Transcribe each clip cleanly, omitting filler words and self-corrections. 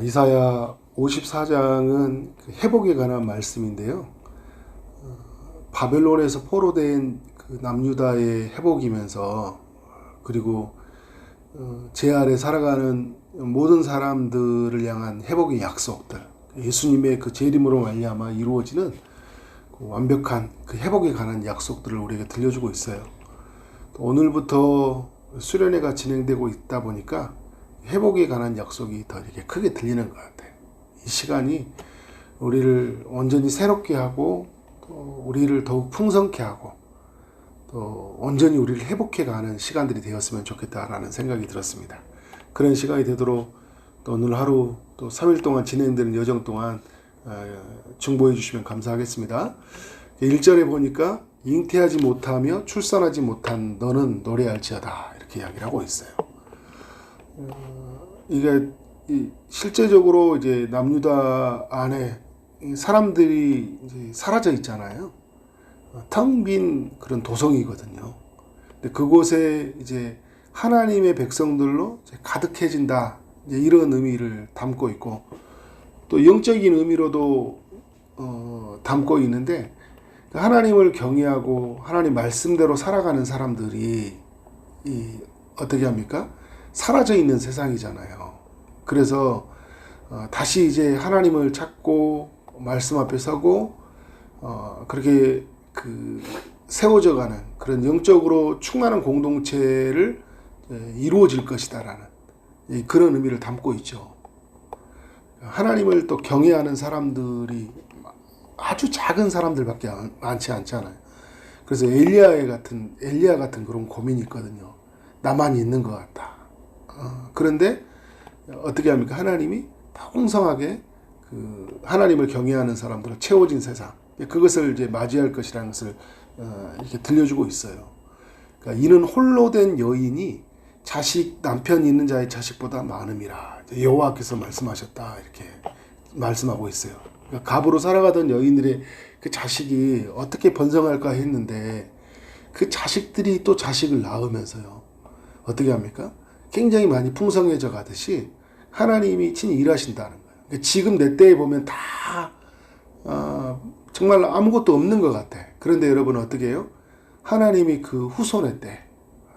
이사야 54장은 회복에 관한 말씀인데요. 바벨론에서 포로된 그 남유다의 회복이면서, 그리고 제 아래 살아가는 모든 사람들을 향한 회복의 약속들, 예수님의 그 재림으로 말미암아 이루어지는 그 완벽한 그 회복에 관한 약속들을 우리에게 들려주고 있어요. 또 오늘부터 수련회가 진행되고 있다 보니까 회복에 관한 약속이 더 이렇게 크게 들리는 것 같아요. 이 시간이 우리를 온전히 새롭게 하고, 또 우리를 더욱 풍성케 하고, 또 온전히 우리를 회복해가는 시간들이 되었으면 좋겠다라는 생각이 들었습니다. 그런 시간이 되도록 또 오늘 하루 또 3일 동안 진행되는 여정 동안 중보해 주시면 감사하겠습니다. 1절에 보니까 잉태하지 못하며 출산하지 못한 너는 노래할지어다, 이렇게 이야기를 하고 있어요. 이게 실제적으로 이제 남유다 안에 사람들이 이제 사라져 있잖아요. 텅 빈 그런 도성이거든요. 근데 그곳에 이제 하나님의 백성들로 이제 가득해진다, 이제 이런 의미를 담고 있고, 또 영적인 의미로도 담고 있는데, 하나님을 경외하고 하나님 말씀대로 살아가는 사람들이 어떻게 합니까? 사라져 있는 세상이잖아요. 그래서 다시 이제 하나님을 찾고 말씀 앞에 서고 그렇게 세워져 가는 그런 영적으로 충만한 공동체를 이루어질 것이다라는 그런 의미를 담고 있죠. 하나님을 또 경외하는 사람들이 아주 작은 사람들밖에 많지 않잖아요. 그래서 엘리야 같은 그런 고민이 있거든요. 나만 있는 것 같다. 그런데 어떻게 합니까? 하나님이 풍성하게 그 하나님을 경외하는 사람들을 채워진 세상, 그것을 이제 맞이할 것이라는 것을 이렇게 들려주고 있어요. 그러니까 이는 홀로 된 여인이 남편이 있는 자의 자식보다 많음이라, 여호와께서 말씀하셨다, 이렇게 말씀하고 있어요. 그러니까 갑으로 살아가던 여인들의 그 자식이 어떻게 번성할까 했는데, 그 자식들이 또 자식을 낳으면서요, 어떻게 합니까? 굉장히 많이 풍성해져 가듯이 하나님이 친히 일하신다는 거예요. 그러니까 지금 내 때에 보면 다 정말 아무것도 없는 것 같아. 그런데 여러분 어떻게 해요? 하나님이 그 후손의 때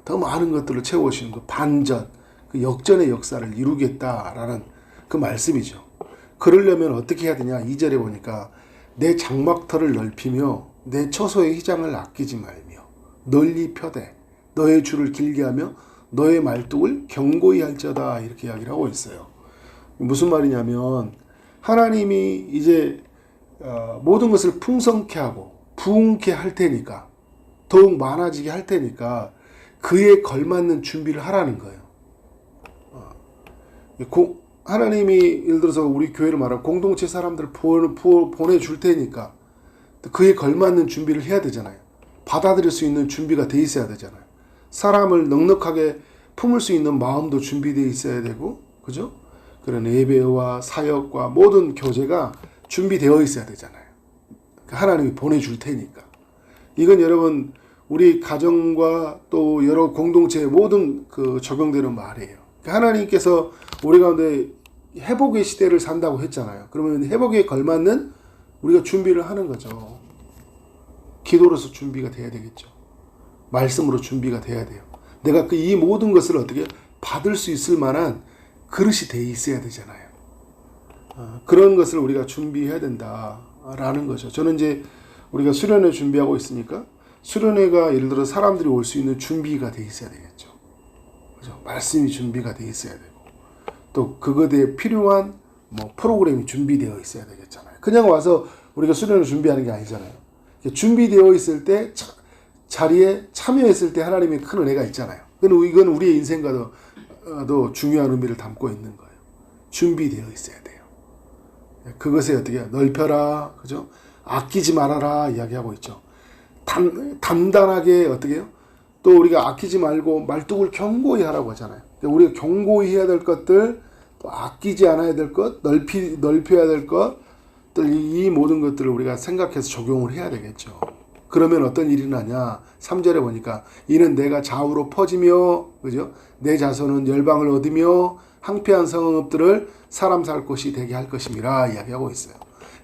더 많은 것들을 채워주시는 그 반전, 그 역전의 역사를 이루겠다라는 그 말씀이죠. 그러려면 어떻게 해야 되냐? 2절에 보니까 내 장막터를 넓히며 내 처소의 휘장을 아끼지 말며 널리 펴되 너의 줄을 길게 하며 너의 말뚝을 견고히 할지어다, 이렇게 이야기를 하고 있어요. 무슨 말이냐면 하나님이 이제 모든 것을 풍성케 하고 부흥케 할 테니까, 더욱 많아지게 할 테니까 그에 걸맞는 준비를 하라는 거예요. 하나님이 예를 들어서 우리 교회를 말하면 공동체 사람들을 보내줄 테니까 그에 걸맞는 준비를 해야 되잖아요. 받아들일 수 있는 준비가 돼 있어야 되잖아요. 사람을 넉넉하게 품을 수 있는 마음도 준비되어 있어야 되고, 그죠? 그런 예배와 사역과 모든 교제가 준비되어 있어야 되잖아요. 하나님이 보내줄 테니까. 이건 여러분 우리 가정과 또 여러 공동체의 모든 그 적용되는 말이에요. 하나님께서 우리 가운데 회복의 시대를 산다고 했잖아요. 그러면 회복에 걸맞는 우리가 준비를 하는 거죠. 기도로서 준비가 돼야 되겠죠. 말씀으로 준비가 돼야 돼요. 내가 이 모든 것을 어떻게 받을 수 있을 만한 그릇이 돼 있어야 되잖아요. 그런 것을 우리가 준비해야 된다라는 거죠. 저는 이제 우리가 수련회 준비하고 있으니까 수련회가 예를 들어 사람들이 올 수 있는 준비가 돼 있어야 되겠죠. 그죠? 말씀이 준비가 돼 있어야 되고, 또 그것에 필요한 프로그램이 준비되어 있어야 되겠잖아요. 그냥 와서 우리가 수련을 준비하는 게 아니잖아요. 준비되어 있을 때 자리에 참여했을 때 하나님의 큰 은혜가 있잖아요. 이건 우리의 인생과도 중요한 의미를 담고 있는 거예요. 준비되어 있어야 돼요. 그것에 어떻게 넓혀라, 그죠? 아끼지 말아라 이야기하고 있죠. 단단하게 어떻게 해요? 또 우리가 아끼지 말고 말뚝을 견고히 하라고 하잖아요. 우리가 견고히 해야 될 것들, 또 아끼지 않아야 될 것, 넓혀야 될 것, 또 이 모든 것들을 우리가 생각해서 적용을 해야 되겠죠. 그러면 어떤 일이 나냐? 3절에 보니까 이는 내가 좌우로 퍼지며, 그죠? 내 자손은 열방을 얻으며 황폐한 성읍들을 사람 살 곳이 되게 할 것임이라 이야기하고 있어요.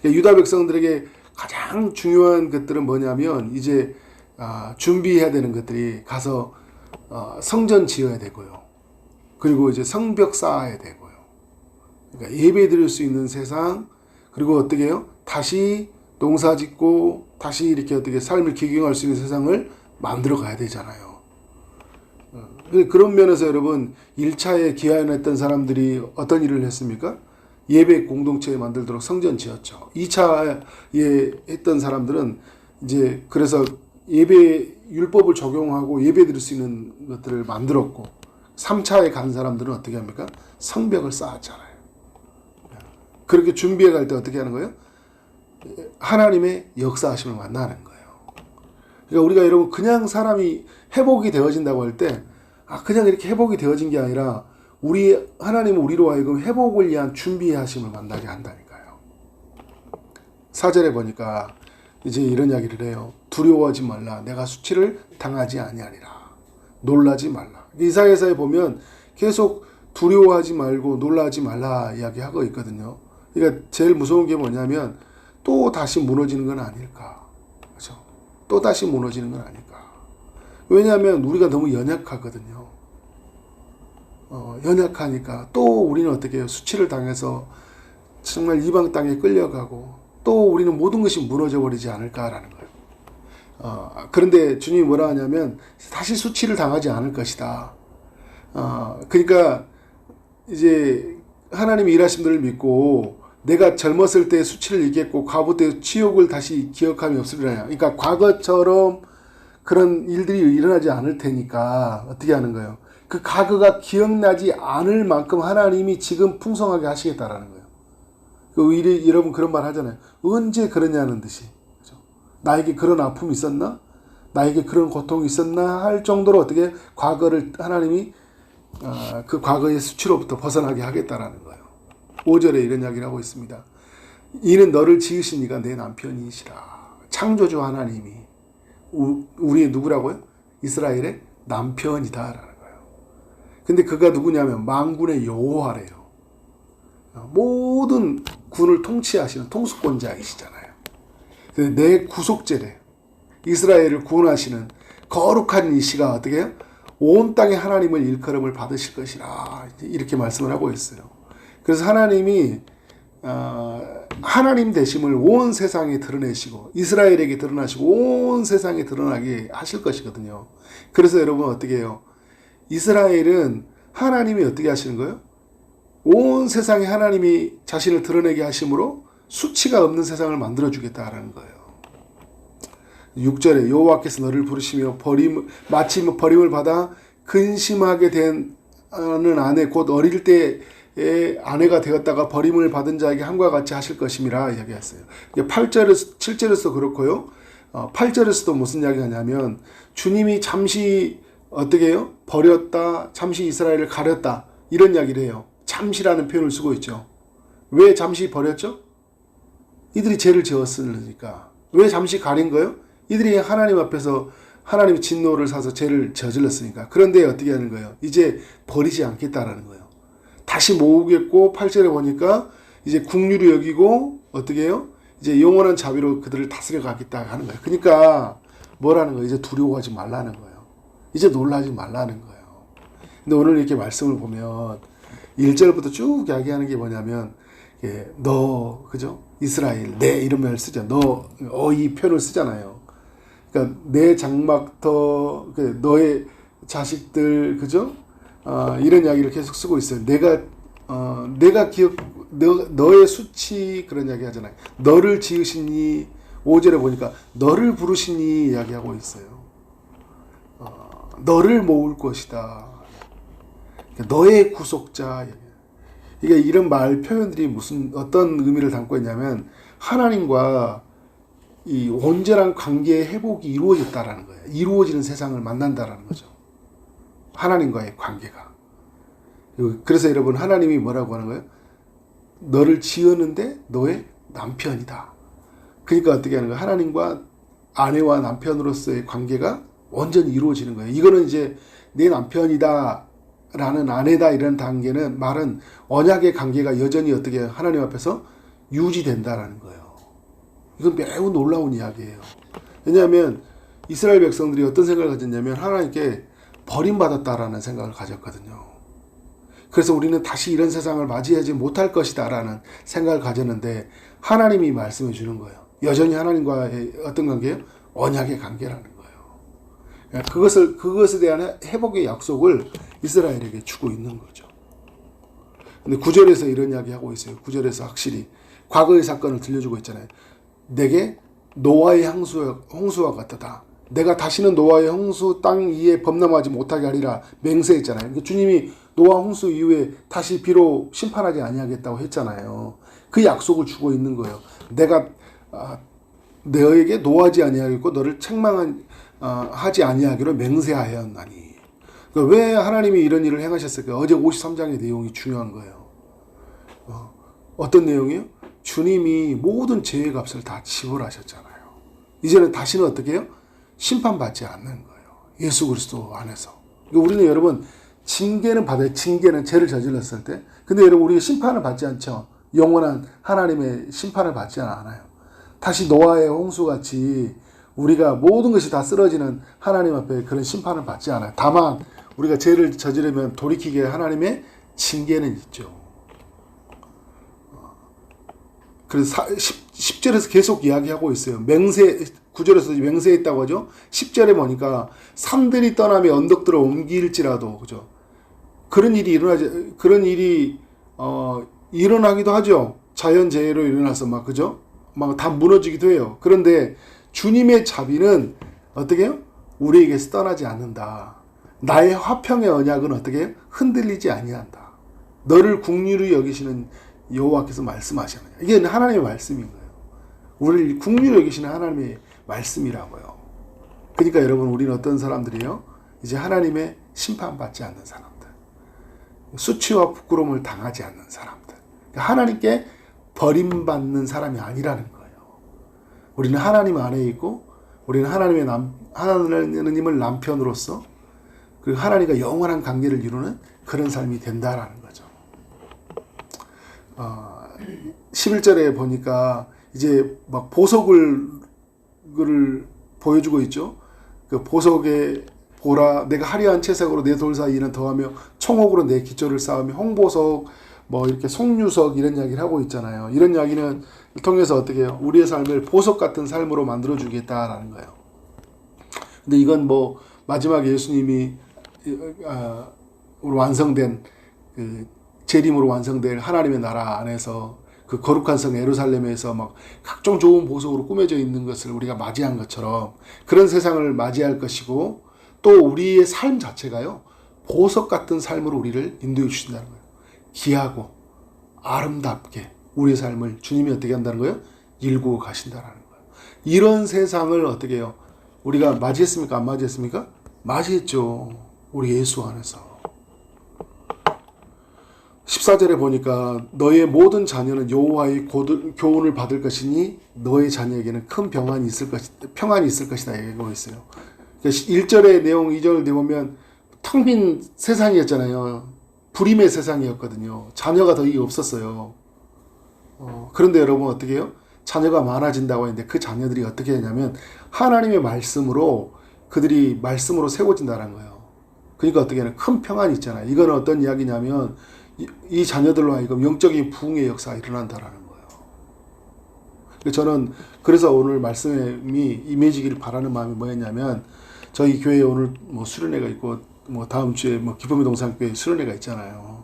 유다 백성들에게 가장 중요한 것들은 뭐냐면 이제 준비해야 되는 것들이 가서 성전 지어야 되고요. 그리고 이제 성벽 쌓아야 되고요. 그러니까 예배 드릴 수 있는 세상, 그리고 어떻게 해요? 다시 농사 짓고 다시 이렇게 어떻게 삶을 기경할 수 있는 세상을 만들어 가야 되잖아요. 그런 면에서 여러분 1차에 기한했던 사람들이 어떤 일을 했습니까? 예배 공동체 만들도록 성전 지었죠. 2차에 했던 사람들은 이제 그래서 예배 율법을 적용하고 예배 드릴 수 있는 것들을 만들었고, 3차에 간 사람들은 어떻게 합니까? 성벽을 쌓았잖아요. 그렇게 준비해 갈 때 어떻게 하는 거예요? 하나님의 역사하심을 만나는 거예요. 그러니까 우리가 여러분 그냥 사람이 회복이 되어진다고 할 때 그냥 이렇게 회복이 되어진 게 아니라 하나님은 우리로 하여금 회복을 위한 준비하심을 만나게 한다니까요. 4절에 보니까 이제 이런 이야기를 해요. 두려워하지 말라. 내가 수치를 당하지 아니하리라. 놀라지 말라. 이사야서에 보면 계속 두려워하지 말고 놀라지 말라 이야기하고 있거든요. 그러니까 제일 무서운 게 뭐냐면 또 다시 무너지는 건 아닐까. 그렇죠? 또 다시 무너지는 건 아닐까. 왜냐하면 우리가 너무 연약하거든요. 연약하니까 또 우리는 어떻게 해요? 수치를 당해서 정말 이방 땅에 끌려가고 또 우리는 모든 것이 무너져 버리지 않을까라는 거예요. 그런데 주님이 뭐라 하냐면 다시 수치를 당하지 않을 것이다. 그러니까 이제 하나님이 일하신 분을 믿고 내가 젊었을 때 수치를 이겼고 과부 때 치욕을 다시 기억함이 없으리라. 그러니까 과거처럼 그런 일들이 일어나지 않을 테니까 어떻게 하는 거예요? 그 과거가 기억나지 않을 만큼 하나님이 지금 풍성하게 하시겠다라는 거예요. 여러분 그런 말 하잖아요. 언제 그러냐는 듯이. 그렇죠? 나에게 그런 아픔이 있었나? 나에게 그런 고통이 있었나? 할 정도로 어떻게 과거를 하나님이 그 과거의 수치로부터 벗어나게 하겠다라는 거예요. 5절에 이런 이야기를 하고 있습니다. 이는 너를 지으신 이가 내 남편이시라. 창조주 하나님이 우리의 누구라고요? 이스라엘의 남편이다라는 거예요. 근데 그가 누구냐면 만군의 여호와래요. 모든 군을 통치하시는 통수권자이시잖아요. 내 구속제래. 이스라엘을 구원하시는 거룩한 이시가 어떻게 해요? 온 땅에 하나님을 일컬음을 받으실 것이라 이렇게 말씀을 하고 있어요. 그래서 하나님이 하나님 되심을 온 세상에 드러내시고 이스라엘에게 드러나시고 온 세상에 드러나게 하실 것이거든요. 그래서 여러분 어떻게 해요? 이스라엘은 하나님이 어떻게 하시는 거예요? 온 세상에 하나님이 자신을 드러내게 하심으로 수치가 없는 세상을 만들어주겠다라는 거예요. 6절에 여호와께서 너를 부르시며 마치 버림을 받아 근심하게 된 아내 곧 어릴 때의 아내가 되었다가 버림을 받은 자에게 함과 같이 하실 것임이라 이야기했어요. 8절에서 7절에서 그렇고요. 8절에서도 무슨 이야기가 하냐면 주님이 잠시 어떻게 해요? 버렸다. 잠시 이스라엘을 가렸다. 이런 이야기를 해요. 잠시라는 표현을 쓰고 있죠. 왜 잠시 버렸죠? 이들이 죄를 지었으니까. 왜 잠시 가린 거예요? 이들이 하나님 앞에서 하나님의 진노를 사서 죄를 저질렀으니까. 그런데 어떻게 하는 거예요? 이제 버리지 않겠다라는 거예요. 다시 모으겠고 8절에 보니까 이제 국률이 여기고 어떻게 해요? 이제 영원한 자비로 그들을 다스려 가겠다 하는 거예요. 그러니까 뭐라는 거예요? 이제 두려워하지 말라는 거예요. 이제 놀라지 말라는 거예요. 근데 오늘 이렇게 말씀을 보면 1절부터 쭉 이야기하는 게 뭐냐면 너 그죠? 이스라엘 내 이런 말을 쓰죠. 이 표현을 쓰잖아요. 그러니까 내 장막터 너의 자식들 그죠? 이런 이야기를 계속 쓰고 있어요. 내가 너의 수치 그런 이야기 하잖아요. 너를 지으시니 5절에 보니까 너를 부르시니 이야기하고 있어요. 너를 모을 것이다. 너의 구속자. 그러니까 이런 말 표현들이 어떤 의미를 담고 있냐면 하나님과 이 온전한 관계의 회복이 이루어졌다라는 거예요. 이루어지는 세상을 만난다라는 거죠. 하나님과의 관계가. 그래서 여러분 하나님이 뭐라고 하는 거예요? 너를 지었는데 너의 남편이다. 그러니까 어떻게 하는 거예요? 하나님과 아내와 남편으로서의 관계가 완전히 이루어지는 거예요. 이거는 이제 내 남편이다 라는 아내다 이런 단계는 말은 언약의 관계가 여전히 어떻게 하나님 앞에서 유지된다라는 거예요. 이건 매우 놀라운 이야기예요. 왜냐하면 이스라엘 백성들이 어떤 생각을 가졌냐면 하나님께 버림받았다라는 생각을 가졌거든요. 그래서 우리는 다시 이런 세상을 맞이하지 못할 것이다 라는 생각을 가졌는데 하나님이 말씀해 주는 거예요. 여전히 하나님과의 어떤 관계예요? 언약의 관계라는 거예요. 그것에 대한 회복의 약속을 이스라엘에게 주고 있는 거죠. 근데 9절에서 이런 이야기 하고 있어요. 9절에서 확실히 과거의 사건을 들려주고 있잖아요. 내게 노아의 홍수와 같다. 내가 다시는 노아의 홍수 땅 위에 범람하지 못하게 하리라 맹세했잖아요. 그러니까 주님이 노아 홍수 이후에 다시 비로 심판하지 아니하겠다고 했잖아요. 그 약속을 주고 있는 거예요. 내가 너에게 노하지 아니하겠고 너를 책망하지 아니하기로 맹세하였나니. 그러니까 왜 하나님이 이런 일을 행하셨을까요? 어제 53장의 내용이 중요한 거예요. 어떤 내용이요? 주님이 모든 죄의 값을 다 지불하셨잖아요. 이제는 다시는 어떻게 해요? 심판받지 않는 거예요. 예수 그리스도 안에서. 그러니까 우리는 여러분 징계는 받아요. 징계는 죄를 저질렀을 때. 근데 여러분 우리가 심판을 받지 않죠. 영원한 하나님의 심판을 받지 않아요. 다시 노아의 홍수같이 우리가 모든 것이 다 쓰러지는 하나님 앞에 그런 심판을 받지 않아요. 다만 우리가 죄를 저지르면 돌이키게 하나님의 징계는 있죠. 그래서 10절에서 계속 이야기하고 있어요. 9절에서 맹세했다고 하죠. 10절에 보니까 산들이 떠나며 언덕들을 옮길지라도, 그죠? 그런 일이 일어나기도 하죠. 자연재해로 일어나서 그죠? 다 무너지기도 해요. 그런데 주님의 자비는 어떻게 해요? 우리에게서 떠나지 않는다. 나의 화평의 언약은 어떻게 해요? 흔들리지 아니한다. 너를 긍휼히 여기시는 여호와께서 말씀하시느냐. 이게 하나님의 말씀인 거예요. 우리를 긍휼히 여기시는 하나님의 말씀이라고요. 그러니까 여러분 우리는 어떤 사람들이에요? 이제 하나님의 심판받지 않는 사람들. 수치와 부끄러움을 당하지 않는 사람들. 그러니까 하나님께 버림받는 사람이 아니라는 거예요. 우리는 하나님 안에 있고 우리는 하나님을 남편으로서 그리고 하나님과 영원한 관계를 이루는 그런 삶이 된다라는 거죠. 11절에 보니까 이제 보석을 보여주고 있죠. 그 보석에 보라 내가 화려한 채색으로 내 돌 사이에는 더하며 청옥으로 내 기초를 쌓으며 홍보석 이렇게 송유석 이런 이야기를 하고 있잖아요. 이런 이야기는 통해서 어떻게 해요? 우리의 삶을 보석 같은 삶으로 만들어 주겠다라는 거예요. 근데 이건 마지막에 예수님이 완성된 재림으로 완성될 하나님의 나라 안에서 그 거룩한 성 예루살렘에서 각종 좋은 보석으로 꾸며져 있는 것을 우리가 맞이한 것처럼 그런 세상을 맞이할 것이고 또 우리의 삶 자체가요 보석 같은 삶으로 우리를 인도해 주신다는 거예요. 귀하고 아름답게 우리의 삶을 주님이 어떻게 한다는 거예요? 일구어 가신다는 거예요. 이런 세상을 어떻게 해요? 우리가 맞이했습니까? 안 맞이했습니까? 맞이했죠. 우리 예수 안에서. 14절에 보니까 너의 모든 자녀는 여호와의 교훈을 받을 것이니 너의 자녀에게는 큰 평안이 있을 것이다 얘기하고 있어요. 그러니까 1절의 내용 2절을 보면 텅 빈 세상이었잖아요. 불임의 세상이었거든요. 자녀가 더 없었어요. 그런데 여러분 어떻게 해요? 자녀가 많아진다고 했는데 그 자녀들이 어떻게 하냐면 하나님의 말씀으로 그들이 말씀으로 세워진다는 거예요. 그러니까 어떻게 하냐 큰 평안이 있잖아요. 이건 어떤 이야기냐면 이 자녀들로 하여금 영적인 부흥의 역사가 일어난다라는 거예요. 저는 그래서 오늘 말씀이 임해지기를 바라는 마음이 뭐였냐면 저희 교회에 오늘 수련회가 있고 다음 주에 기쁨의 동산교회 수련회가 있잖아요.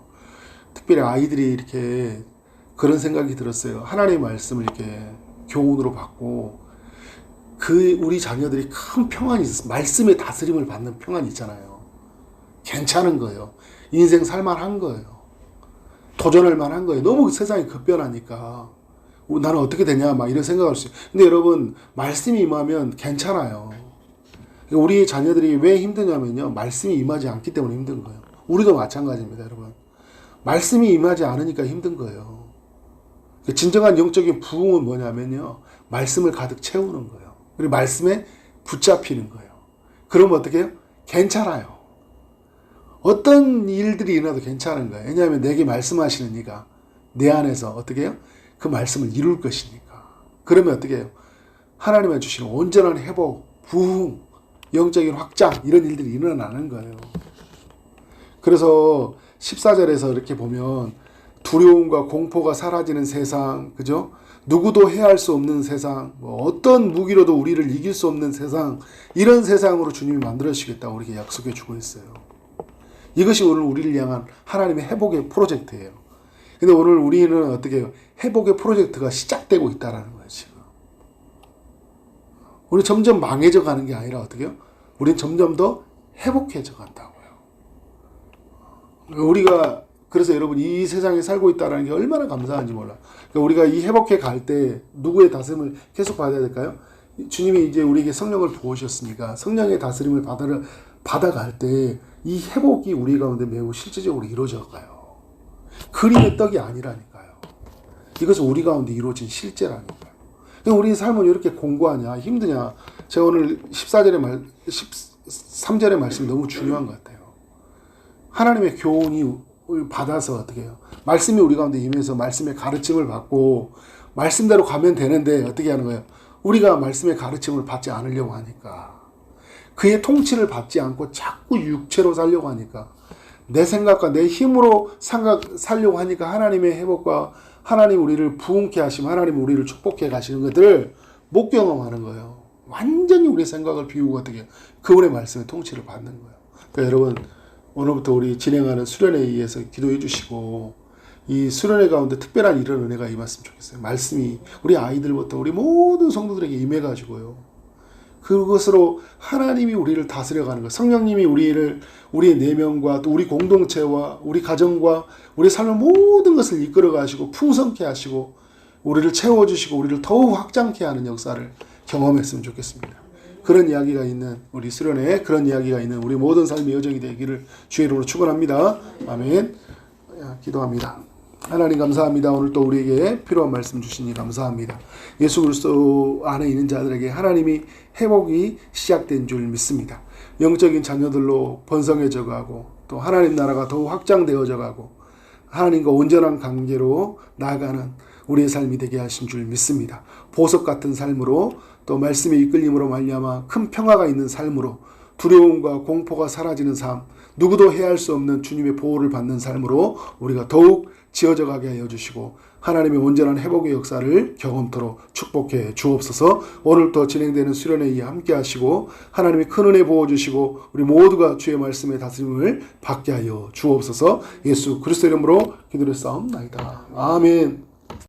특별히 아이들이 이렇게 그런 생각이 들었어요. 하나님의 말씀을 이렇게 교훈으로 받고 우리 자녀들이 큰 평안이 있었어요. 말씀의 다스림을 받는 평안이 있잖아요. 괜찮은 거예요. 인생 살만한 거예요. 도전할 만한 거예요. 너무 세상이 급변하니까 나는 어떻게 되냐 이런 생각할 수 있어요. 근데 여러분 말씀이 임하면 괜찮아요. 우리 자녀들이 왜 힘드냐면요. 말씀이 임하지 않기 때문에 힘든 거예요. 우리도 마찬가지입니다. 여러분. 말씀이 임하지 않으니까 힘든 거예요. 진정한 영적인 부흥은 뭐냐면요. 말씀을 가득 채우는 거예요. 그리고 말씀에 붙잡히는 거예요. 그러면 어떻게 해요? 괜찮아요. 어떤 일들이 일어나도 괜찮은 거예요. 왜냐하면 내게 말씀하시는 이가 내 안에서 어떻게 해요? 그 말씀을 이룰 것이니까. 그러면 어떻게 해요? 하나님이 주시는 온전한 회복, 부흥, 영적인 확장 이런 일들이 일어나는 거예요. 그래서 14절에서 이렇게 보면 두려움과 공포가 사라지는 세상, 그죠? 누구도 해할 수 없는 세상, 뭐 어떤 무기로도 우리를 이길 수 없는 세상, 이런 세상으로 주님이 만들어 주시겠다고 우리에게 약속해 주고 있어요. 이것이 오늘 우리를 향한 하나님의 회복의 프로젝트예요. 근데 오늘 우리는 어떻게 해요? 회복의 프로젝트가 시작되고 있다는 거예요, 지금. 우리 점점 망해져 가는 게 아니라 어떻게 해요? 우리는 점점 더 회복해져 간다고요. 우리가 그래서 여러분 이 세상에 살고 있다는 게 얼마나 감사한지 몰라. 그러니까 우리가 이 회복해 갈 때 누구의 다스림을 계속 받아야 될까요? 주님이 이제 우리에게 성령을 부으셨으니까 성령의 다스림을 받아갈 때 이 회복이 우리 가운데 매우 실질적으로 이루어져 가요. 그림의 떡이 아니라니까요. 이것은 우리 가운데 이루어진 실제라니까요. 그러니까 우리 삶은 이렇게 공고하냐, 힘드냐. 제가 오늘 13절의 말씀이 너무 중요한 것 같아요. 하나님의 교훈이 받아서 어떻게 해요? 말씀이 우리 가운데 임해서 말씀의 가르침을 받고 말씀대로 가면 되는데 어떻게 하는 거예요? 우리가 말씀의 가르침을 받지 않으려고 하니까, 그의 통치를 받지 않고 자꾸 육체로 살려고 하니까, 내 생각과 내 힘으로 살려고 하니까 하나님의 회복과 하나님 우리를 부흥케 하시면 하나님 우리를 축복해 가시는 것들을 못 경험하는 거예요. 완전히 우리의 생각을 비우고 어떻게 그분의 말씀의 통치를 받는 거예요. 그러니까 여러분 오늘부터 우리 진행하는 수련회에 의해서 기도해 주시고 이 수련회 가운데 특별한 이런 은혜가 임했으면 좋겠어요. 말씀이 우리 아이들부터 우리 모든 성도들에게 임해가지고요. 그것으로 하나님이 우리를 다스려가는 것, 성령님이 우리의 내면과 또 우리 공동체와 우리 가정과 우리 삶의 모든 것을 이끌어 가시고 풍성케 하시고 우리를 채워주시고 우리를 더욱 확장케 하는 역사를 경험했으면 좋겠습니다. 그런 이야기가 있는 우리 수련회에 그런 이야기가 있는 우리 모든 삶의 여정이 되기를 주의 이름으로 축원합니다. 아멘. 기도합니다. 하나님 감사합니다. 오늘 또 우리에게 필요한 말씀 주시니 감사합니다. 예수 그리스도 안에 있는 자들에게 하나님이 회복이 시작된 줄 믿습니다. 영적인 자녀들로 번성해져 가고 또 하나님 나라가 더욱 확장되어져 가고 하나님과 온전한 관계로 나아가는 우리의 삶이 되게 하신 줄 믿습니다. 보석 같은 삶으로 또 말씀의 이끌림으로 말미암아 큰 평화가 있는 삶으로 두려움과 공포가 사라지는 삶, 누구도 해할 수 없는 주님의 보호를 받는 삶으로 우리가 더욱 지어져 가게 하여 주시고 하나님의 온전한 회복의 역사를 경험토록 축복해 주옵소서. 오늘도 진행되는 수련회에 함께 하시고 하나님의 큰 은혜 부어주시고 우리 모두가 주의 말씀의 다스림을 받게 하여 주옵소서. 예수 그리스도 이름으로 기도를 싸움나이다. 아멘.